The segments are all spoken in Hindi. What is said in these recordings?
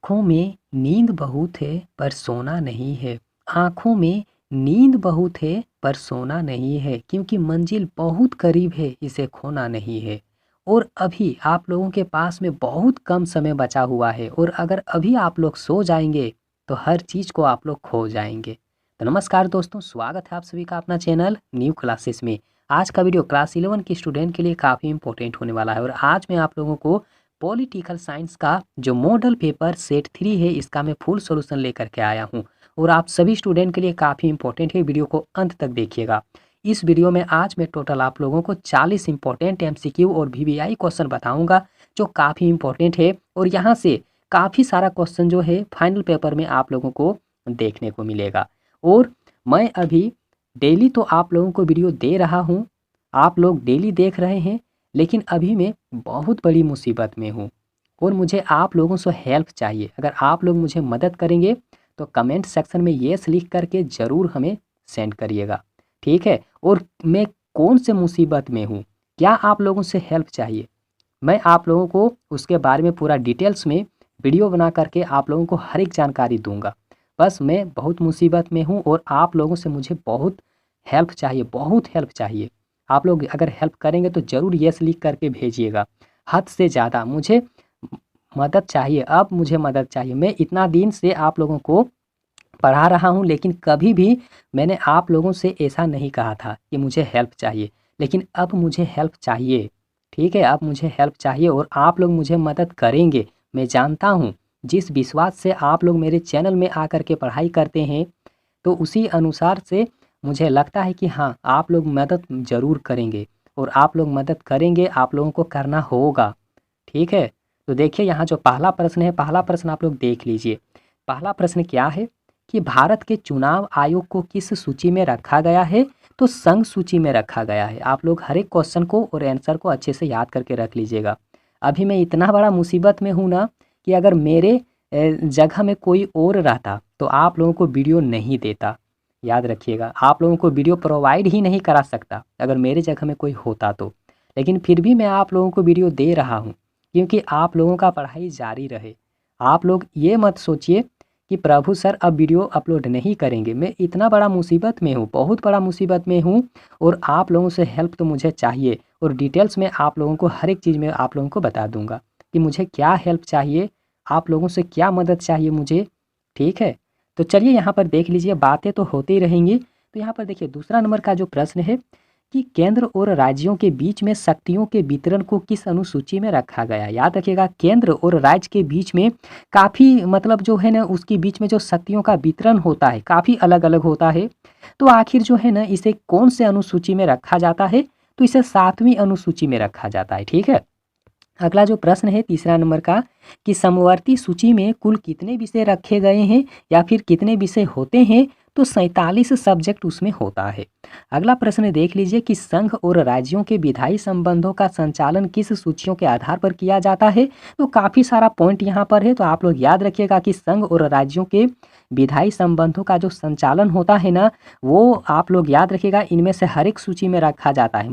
आँखों में नींद बहुत है पर सोना नहीं है। आँखों में नींद बहुत है पर सोना नहीं है, क्योंकि मंजिल बहुत करीब है, इसे खोना नहीं है। और अभी आप लोगों के पास में बहुत कम समय बचा हुआ है, और अगर अभी आप लोग सो जाएंगे तो हर चीज़ को आप लोग खो जाएंगे। तो नमस्कार दोस्तों, स्वागत है आप सभी का अपना चैनल न्यू क्लासेस में। आज का वीडियो क्लास 11 के स्टूडेंट के लिए काफ़ी इंपॉर्टेंट होने वाला है, और आज मैं आप लोगों को पॉलिटिकल साइंस का जो मॉडल पेपर सेट 3 है, इसका मैं फुल सॉल्यूशन लेकर के आया हूँ, और आप सभी स्टूडेंट के लिए काफ़ी इंपॉर्टेंट है। वीडियो को अंत तक देखिएगा। इस वीडियो में आज मैं टोटल आप लोगों को 40 इंपॉर्टेंट एमसीक्यू और वीवीआई क्वेश्चन बताऊंगा, जो काफ़ी इंपॉर्टेंट है, और यहाँ से काफ़ी सारा क्वेश्चन जो है फाइनल पेपर में आप लोगों को देखने को मिलेगा। और मैं अभी डेली तो आप लोगों को वीडियो दे रहा हूँ, आप लोग डेली देख रहे हैं, लेकिन अभी मैं बहुत बड़ी मुसीबत में हूँ और मुझे आप लोगों से हेल्प चाहिए। अगर आप लोग मुझे मदद करेंगे तो कमेंट सेक्शन में येस लिख करके ज़रूर हमें सेंड करिएगा, ठीक है। और मैं कौन से मुसीबत में हूँ, क्या आप लोगों से हेल्प चाहिए, मैं आप लोगों को उसके बारे में पूरा डिटेल्स में वीडियो बना करके आप लोगों को हर एक जानकारी दूंगा। बस मैं बहुत मुसीबत में हूँ और आप लोगों से मुझे बहुत हेल्प चाहिए, बहुत हेल्प चाहिए। आप लोग अगर हेल्प करेंगे तो ज़रूर यस लिख करके भेजिएगा। हद से ज़्यादा मुझे मदद चाहिए, अब मुझे मदद चाहिए। मैं इतना दिन से आप लोगों को पढ़ा रहा हूँ, लेकिन कभी भी मैंने आप लोगों से ऐसा नहीं कहा था कि मुझे हेल्प चाहिए, लेकिन अब मुझे हेल्प चाहिए, ठीक है। अब मुझे हेल्प चाहिए और आप लोग मुझे मदद करेंगे, मैं जानता हूँ। जिस विश्वास से आप लोग मेरे चैनल में आकर के पढ़ाई करते हैं, तो उसी अनुसार से मुझे लगता है कि हाँ, आप लोग मदद ज़रूर करेंगे, और आप लोग मदद करेंगे, आप लोगों को करना होगा, ठीक है। तो देखिए, यहाँ जो पहला प्रश्न है, पहला प्रश्न आप लोग देख लीजिए। पहला प्रश्न क्या है कि भारत के चुनाव आयोग को किस सूची में रखा गया है? तो संघ सूची में रखा गया है। आप लोग हर एक क्वेश्चन को और आंसर को अच्छे से याद करके रख लीजिएगा। अभी मैं इतना बड़ा मुसीबत में हूँ ना, कि अगर मेरे जगह में कोई और रहता तो आप लोगों को वीडियो नहीं देता। याद रखिएगा, आप लोगों को वीडियो प्रोवाइड ही नहीं करा सकता अगर मेरे जगह में कोई होता तो। लेकिन फिर भी मैं आप लोगों को वीडियो दे रहा हूँ, क्योंकि आप लोगों का पढ़ाई जारी रहे। आप लोग ये मत सोचिए कि प्रभु सर अब वीडियो अपलोड नहीं करेंगे। मैं इतना बड़ा मुसीबत में हूँ, बहुत बड़ा मुसीबत में हूँ, और आप लोगों से हेल्प तो मुझे चाहिए, और डिटेल्स में आप लोगों को हर एक चीज़ में आप लोगों को बता दूंगा कि मुझे क्या हेल्प चाहिए, आप लोगों से क्या मदद चाहिए मुझे, ठीक है। तो चलिए यहाँ पर देख लीजिए, बातें तो होती रहेंगी। तो यहाँ पर देखिए, दूसरा नंबर का जो प्रश्न है कि केंद्र और राज्यों के बीच में शक्तियों के वितरण को किस अनुसूची में रखा गया। याद रखिएगा, केंद्र और राज्य के बीच में काफ़ी मतलब जो है ना, उसके बीच में जो शक्तियों का वितरण होता है काफ़ी अलग अलग होता है। तो आखिर जो है ना, इसे कौन से अनुसूची में रखा जाता है? तो इसे 7वीं अनुसूची में रखा जाता है, ठीक है। अगला जो प्रश्न है तीसरा नंबर का कि समवर्ती सूची में कुल कितने विषय रखे गए हैं, या फिर कितने विषय होते हैं? तो 47 सब्जेक्ट उसमें होता है। अगला प्रश्न देख लीजिए कि संघ और राज्यों के विधायी संबंधों का संचालन किस सूचियों के आधार पर किया जाता है? तो काफ़ी सारा पॉइंट यहाँ पर है, तो आप लोग याद रखिएगा कि संघ और राज्यों के विधायी संबंधों का जो संचालन होता है ना, वो आप लोग याद रखिएगा, इनमें से हर एक सूची में रखा जाता है।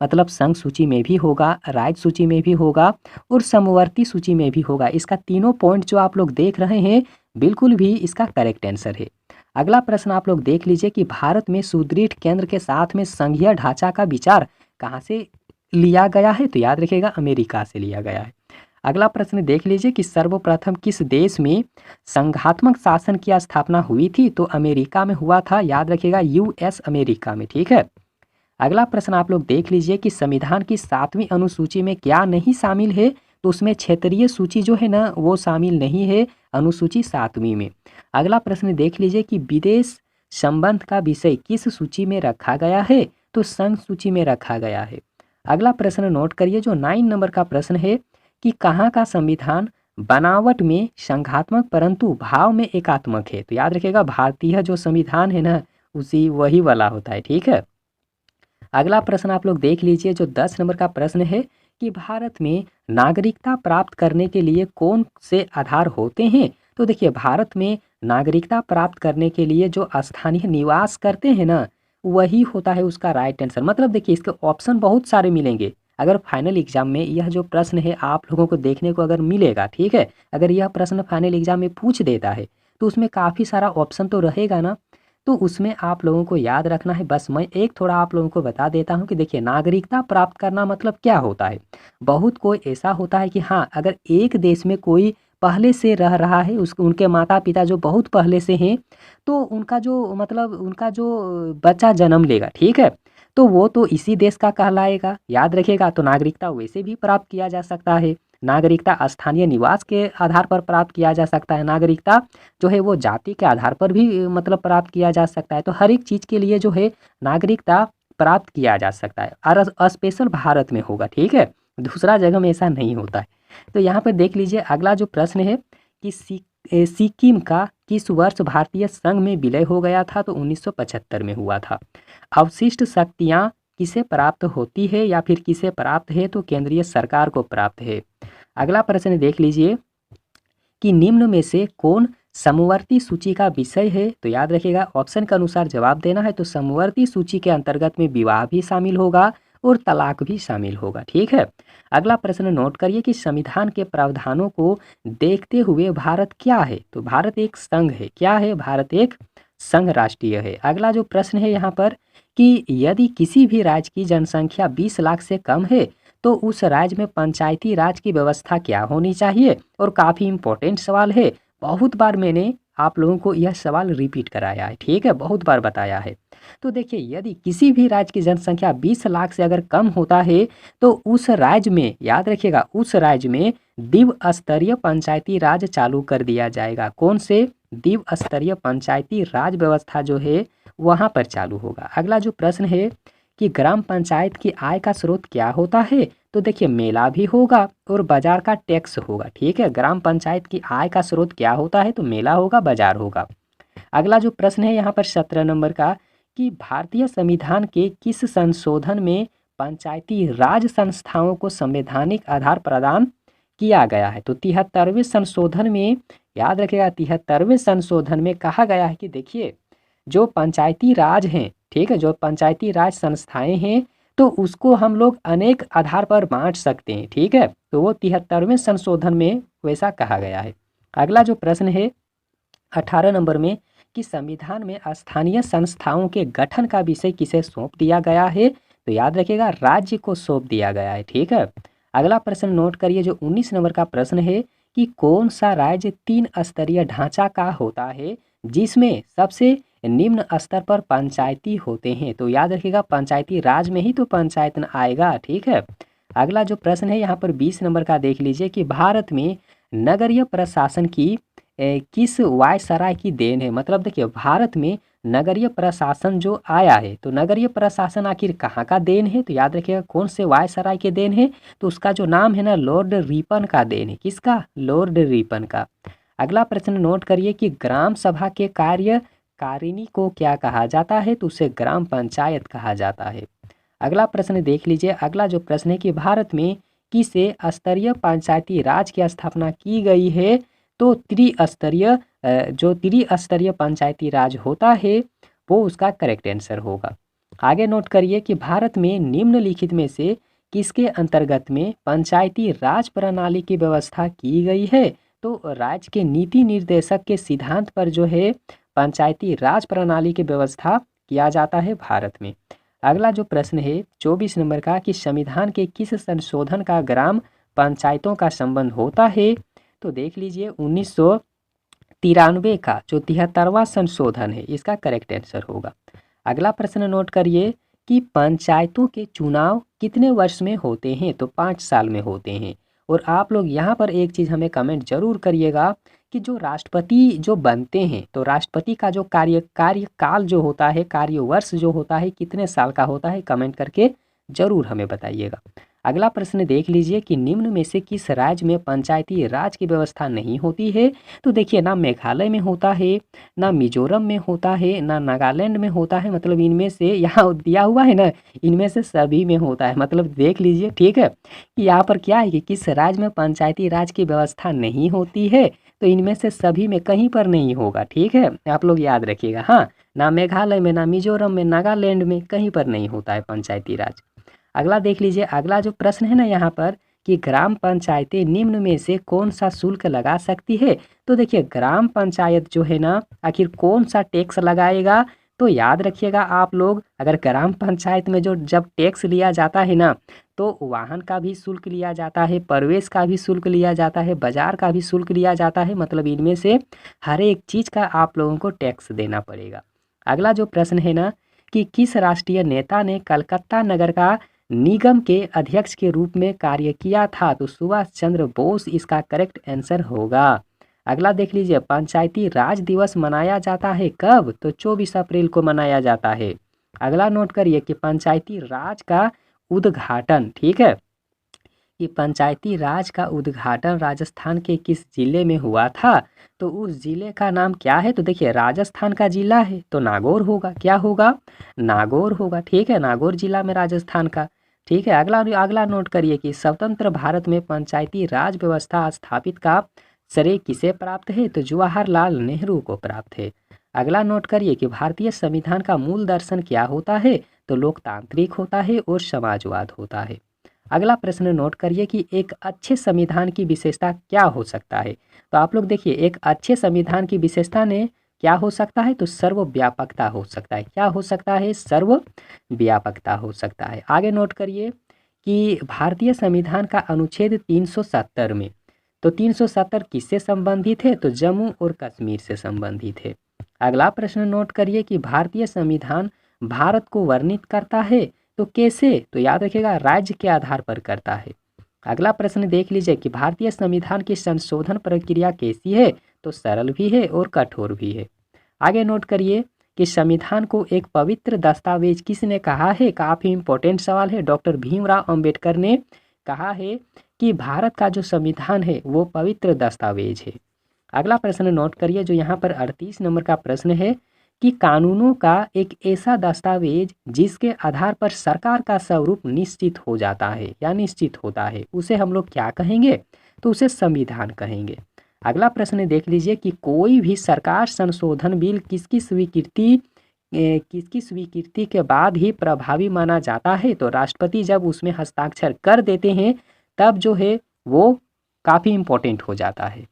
मतलब संघ सूची में भी होगा, राज्य सूची में भी होगा, और समवर्ती सूची में भी होगा। इसका तीनों पॉइंट जो आप लोग देख रहे हैं, बिल्कुल भी इसका करेक्ट आंसर है। अगला प्रश्न आप लोग देख लीजिए कि भारत में सुदृढ़ केंद्र के साथ में संघीय ढांचा का विचार कहाँ से लिया गया है? तो याद रखिएगा, अमेरिका से लिया गया है। अगला प्रश्न देख लीजिए कि सर्वप्रथम किस देश में संघात्मक शासन की स्थापना हुई थी? तो अमेरिका में हुआ था, याद रखिएगा, यूएस अमेरिका में, ठीक है। अगला प्रश्न आप लोग देख लीजिए कि संविधान की 7वीं अनुसूची में क्या नहीं शामिल है? तो उसमें क्षेत्रीय सूची जो है ना, वो शामिल नहीं है अनुसूची 7वीं में। अगला प्रश्न देख लीजिए कि विदेश संबंध का विषय किस सूची में रखा गया है? तो संघ सूची में रखा गया है। अगला प्रश्न नोट करिए, जो 9 नंबर का प्रश्न है कि कहाँ का संविधान बनावट में संघात्मक परंतु भाव में एकात्मक है? तो याद रखिएगा, भारतीय जो संविधान है ना, उसी वही वाला होता है, ठीक है। अगला प्रश्न आप लोग देख लीजिए, जो 10 नंबर का प्रश्न है कि भारत में नागरिकता प्राप्त करने के लिए कौन से आधार होते हैं? तो देखिए, भारत में नागरिकता प्राप्त करने के लिए जो स्थानीय निवास करते हैं ना, वही होता है उसका राइट आंसर। मतलब देखिए, इसके ऑप्शन बहुत सारे मिलेंगे, अगर फाइनल एग्जाम में यह जो प्रश्न है आप लोगों को देखने को अगर मिलेगा, ठीक है, अगर यह प्रश्न फाइनल एग्जाम में पूछ देता है तो उसमें काफ़ी सारा ऑप्शन तो रहेगा ना, तो उसमें आप लोगों को याद रखना है। बस मैं एक थोड़ा आप लोगों को बता देता हूँ कि देखिए नागरिकता प्राप्त करना मतलब क्या होता है। बहुत कोई ऐसा होता है कि हाँ, अगर एक देश में कोई पहले से रह रहा है, उस उनके माता पिता जो बहुत पहले से हैं, तो उनका जो मतलब उनका जो बच्चा जन्म लेगा, ठीक है, तो वो तो इसी देश का कहलाएगा, याद रखिएगा। तो नागरिकता वैसे भी प्राप्त किया जा सकता है, नागरिकता स्थानीय निवास के आधार पर प्राप्त किया जा सकता है, नागरिकता जो है वो जाति के आधार पर भी मतलब प्राप्त किया जा सकता है। तो हर एक चीज़ के लिए जो है नागरिकता प्राप्त किया जा सकता है और स्पेशल भारत में होगा, ठीक है, दूसरा जगह में ऐसा नहीं होता है। तो यहाँ पर देख लीजिए अगला जो प्रश्न है कि सिक्किम का किस वर्ष भारतीय संघ में विलय हो गया था, तो 1975 में हुआ था। अवशिष्ट शक्तियाँ किसे प्राप्त होती है या फिर किसे प्राप्त है, तो केंद्रीय सरकार को प्राप्त है। अगला प्रश्न देख लीजिए कि निम्न में से कौन समवर्ती सूची का विषय है, तो याद रखिएगा ऑप्शन के अनुसार जवाब देना है। तो समवर्ती सूची के अंतर्गत में विवाह भी शामिल होगा और तलाक भी शामिल होगा, ठीक है। अगला प्रश्न नोट करिए कि संविधान के प्रावधानों को देखते हुए भारत क्या है, तो भारत एक संघ है। क्या है? भारत एक संघ राष्ट्रीय है। अगला जो प्रश्न है यहाँ पर कि यदि किसी भी राज्य की जनसंख्या 20 लाख से कम है तो उस राज्य में पंचायती राज की व्यवस्था क्या होनी चाहिए, और काफ़ी इम्पोर्टेंट सवाल है। बहुत बार मैंने आप लोगों को यह सवाल रिपीट कराया है, ठीक है, बहुत बार बताया है। तो देखिए यदि किसी भी राज्य की जनसंख्या 20 लाख से अगर कम होता है तो उस राज्य में, याद रखिएगा, उस राज्य में द्विस्तरीय पंचायती राज चालू कर दिया जाएगा। कौन से? द्विस्तरीय पंचायती राज व्यवस्था जो है वहाँ पर चालू होगा। अगला जो प्रश्न है कि ग्राम पंचायत की आय का स्रोत क्या होता है, तो देखिए मेला भी होगा और बाजार का टैक्स होगा, ठीक है। ग्राम पंचायत की आय का स्रोत क्या होता है, तो मेला होगा, बाजार होगा। अगला जो प्रश्न है यहाँ पर 17 नंबर का कि भारतीय संविधान के किस संशोधन में पंचायती राज संस्थाओं को संवैधानिक आधार प्रदान किया गया है, तो 73वें संशोधन में, याद रखिएगा 73वें संशोधन में कहा गया है कि देखिए जो पंचायती राज हैं, ठीक है, जो पंचायती राज संस्थाएं हैं तो उसको हम लोग अनेक आधार पर बांट सकते हैं, ठीक है। तो वो 73वें संशोधन में वैसा कहा गया है। अगला जो प्रश्न है 18 नंबर में कि संविधान में स्थानीय संस्थाओं के गठन का विषय किसे सौंप दिया गया है, तो याद रखिएगा राज्य को सौंप दिया गया है, ठीक है। अगला प्रश्न नोट करिए जो 19 नंबर का प्रश्न है कि कौन सा राज्य 3 स्तरीय ढांचा का होता है जिसमें सबसे निम्न स्तर पर पंचायती होते हैं, तो याद रखिएगा पंचायती राज में ही तो पंचायत आएगा, ठीक है। अगला जो प्रश्न है यहाँ पर 20 नंबर का देख लीजिए कि भारत में नगरीय प्रशासन की किस वायसराय की देन है, मतलब देखिए भारत में नगरीय प्रशासन जो आया है तो नगरीय प्रशासन आखिर कहाँ का देन है, तो याद रखिएगा कौन से वायसराय के देन है, तो उसका जो नाम है ना लॉर्ड रिपन का देन है। किसका? लॉर्ड रिपन का। अगला प्रश्न नोट करिए कि ग्राम सभा के कार्यकारिणी को क्या कहा जाता है, तो उसे ग्राम पंचायत कहा जाता है। अगला प्रश्न देख लीजिए। अगला जो प्रश्न है कि भारत में किसे स्तरीय पंचायती राज की स्थापना की गई है, तो जो त्रिस्तरीय पंचायती राज होता है वो उसका करेक्ट आंसर होगा। आगे नोट करिए कि भारत में निम्नलिखित में से किसके अंतर्गत में पंचायती राज प्रणाली की व्यवस्था की गई है, तो राज्य के नीति निर्देशक के सिद्धांत पर जो है पंचायती राज प्रणाली की व्यवस्था किया जाता है भारत में। अगला जो प्रश्न है 24 नंबर का कि संविधान के किस संशोधन का ग्राम पंचायतों का संबंध होता है, तो देख लीजिए 1993 का जो 73वां संशोधन है इसका करेक्ट आंसर होगा। अगला प्रश्न नोट करिए कि पंचायतों के चुनाव कितने वर्ष में होते हैं, तो 5 साल में होते हैं। और आप लोग यहाँ पर एक चीज़ हमें कमेंट जरूर करिएगा कि जो राष्ट्रपति जो बनते हैं तो राष्ट्रपति का जो कार्यकाल जो होता है, कार्यवर्ष जो होता है, कितने साल का होता है, कमेंट करके जरूर हमें बताइएगा। अगला प्रश्न देख लीजिए कि निम्न में से किस राज्य में पंचायती राज की व्यवस्था नहीं होती है, तो देखिए ना मेघालय में होता है, ना मिजोरम में होता है, ना नागालैंड में होता है, मतलब इनमें से यहाँ दिया हुआ है ना, इनमें से सभी में होता है, मतलब देख लीजिए, ठीक है, कि यहाँ पर क्या है कि किस राज्य में पंचायती राज की व्यवस्था नहीं होती है, तो इनमें से सभी में कहीं पर नहीं होगा, ठीक है, आप लोग याद रखिएगा। हाँ, ना मेघालय में, ना मिजोरम में, नागालैंड में, कहीं पर नहीं होता है पंचायती राज। अगला देख लीजिए, अगला जो प्रश्न है ना यहाँ पर कि ग्राम पंचायतें निम्न में से कौन सा शुल्क लगा सकती है। तो देखिए ग्राम पंचायत जो है ना आखिर कौन सा टैक्स लगाएगा, तो याद रखिएगा आप लोग, अगर ग्राम पंचायत में जो जब टैक्स लिया जाता है ना, तो वाहन का भी शुल्क लिया जाता है, प्रवेश का भी शुल्क लिया जाता है, बाजार का भी शुल्क लिया जाता है, मतलब इनमें से हर एक चीज़ का आप लोगों को टैक्स देना पड़ेगा। अगला जो प्रश्न है ना कि किस राष्ट्रीय नेता ने कलकत्ता नगर का निगम के अध्यक्ष के रूप में कार्य किया था, तो सुभाष चंद्र बोस इसका करेक्ट आंसर होगा। अगला देख लीजिए, पंचायती राज दिवस मनाया जाता है कब, तो 24 अप्रैल को मनाया जाता है। अगला नोट करिए कि पंचायती राज का उद्घाटन, ठीक है, कि पंचायती राज का उद्घाटन राजस्थान के किस जिले में हुआ था, तो उस जिले का नाम क्या है, तो देखिए राजस्थान का जिला है तो नागौर होगा, क्या होगा, नागौर होगा, ठीक है, नागौर जिला में राजस्थान का। ठीक है, अगला अगला नोट करिए कि स्वतंत्र भारत में पंचायती राज व्यवस्था स्थापित का श्रेय किसे प्राप्त है, तो जवाहरलाल नेहरू को प्राप्त है। अगला नोट करिए कि भारतीय संविधान का मूल दर्शन क्या होता है, तो लोकतांत्रिक होता है और समाजवाद होता है। अगला प्रश्न नोट करिए कि एक अच्छे संविधान की विशेषता क्या हो सकता है, तो आप लोग देखिए एक अच्छे संविधान की विशेषता ने क्या हो सकता है, तो सर्वव्यापकता हो सकता है, क्या हो सकता है, सर्वव्यापकता हो सकता है। आगे नोट करिए कि भारतीय संविधान का अनुच्छेद 370 में, तो 370 किससे संबंधित है, तो जम्मू और कश्मीर से संबंधित है। अगला प्रश्न नोट करिए कि भारतीय संविधान भारत को वर्णित करता है, तो कैसे, तो याद रखिएगा राज्य के आधार पर करता है। अगला प्रश्न देख लीजिए कि भारतीय संविधान की संशोधन प्रक्रिया कैसी है, तो सरल भी है और कठोर भी है। आगे नोट करिए कि संविधान को एक पवित्र दस्तावेज किसने कहा है, काफ़ी इंपॉर्टेंट सवाल है, डॉक्टर भीमराव अंबेडकर ने कहा है कि भारत का जो संविधान है वो पवित्र दस्तावेज है। अगला प्रश्न नोट करिए जो यहाँ पर 38 नंबर का प्रश्न है कि कानूनों का एक ऐसा दस्तावेज जिसके आधार पर सरकार का स्वरूप निश्चित हो जाता है या निश्चित होता है, उसे हम लोग क्या कहेंगे, तो उसे संविधान कहेंगे। अगला प्रश्न देख लीजिए कि कोई भी सरकार संशोधन बिल किसकी स्वीकृति के बाद ही प्रभावी माना जाता है, तो राष्ट्रपति जब उसमें हस्ताक्षर कर देते हैं तब जो है वो काफ़ी इम्पोर्टेंट हो जाता है।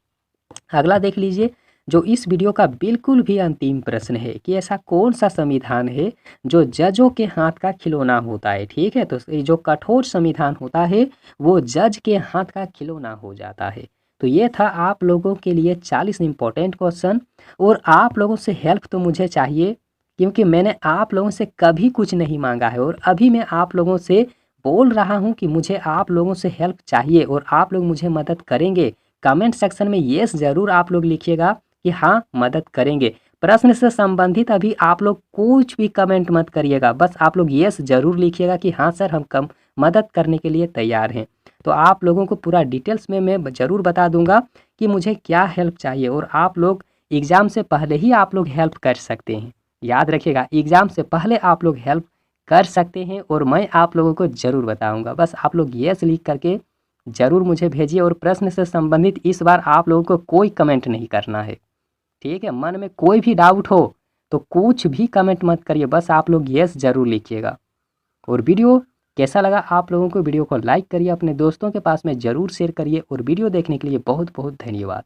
अगला देख लीजिए जो इस वीडियो का बिल्कुल भी अंतिम प्रश्न है कि ऐसा कौन सा संविधान है जो जजों के हाथ का खिलौना होता है। ठीक है, तो ये जो कठोर संविधान होता है वो जज के हाथ का खिलौना हो जाता है। तो ये था आप लोगों के लिए 40 इंपॉर्टेंट क्वेश्चन, और आप लोगों से हेल्प तो मुझे चाहिए क्योंकि मैंने आप लोगों से कभी कुछ नहीं मांगा है, और अभी मैं आप लोगों से बोल रहा हूँ कि मुझे आप लोगों से हेल्प चाहिए और आप लोग मुझे मदद करेंगे। कमेंट सेक्शन में येस ज़रूर आप लोग लिखिएगा कि हाँ मदद करेंगे। प्रश्न से संबंधित अभी आप लोग कुछ भी कमेंट मत करिएगा, बस आप लोग येस ज़रूर लिखिएगा कि हाँ सर हम मदद करने के लिए तैयार हैं। तो आप लोगों को पूरा डिटेल्स में मैं ज़रूर बता दूंगा कि मुझे क्या हेल्प चाहिए, और आप लोग एग्ज़ाम से पहले ही आप लोग हेल्प कर सकते हैं। याद रखिएगा एग्ज़ाम से पहले आप लोग हेल्प कर सकते हैं और मैं आप लोगों को ज़रूर बताऊँगा। बस आप लोग येस लिख करके ज़रूर मुझे भेजिए, और प्रश्न से संबंधित इस बार आप लोगों को कोई कमेंट नहीं करना है। ठीक है, मन में कोई भी डाउट हो तो कुछ भी कमेंट मत करिए, बस आप लोग येस ज़रूर लिखिएगा। और वीडियो कैसा लगा आप लोगों को, वीडियो को लाइक करिए, अपने दोस्तों के पास में ज़रूर शेयर करिए, और वीडियो देखने के लिए बहुत बहुत धन्यवाद।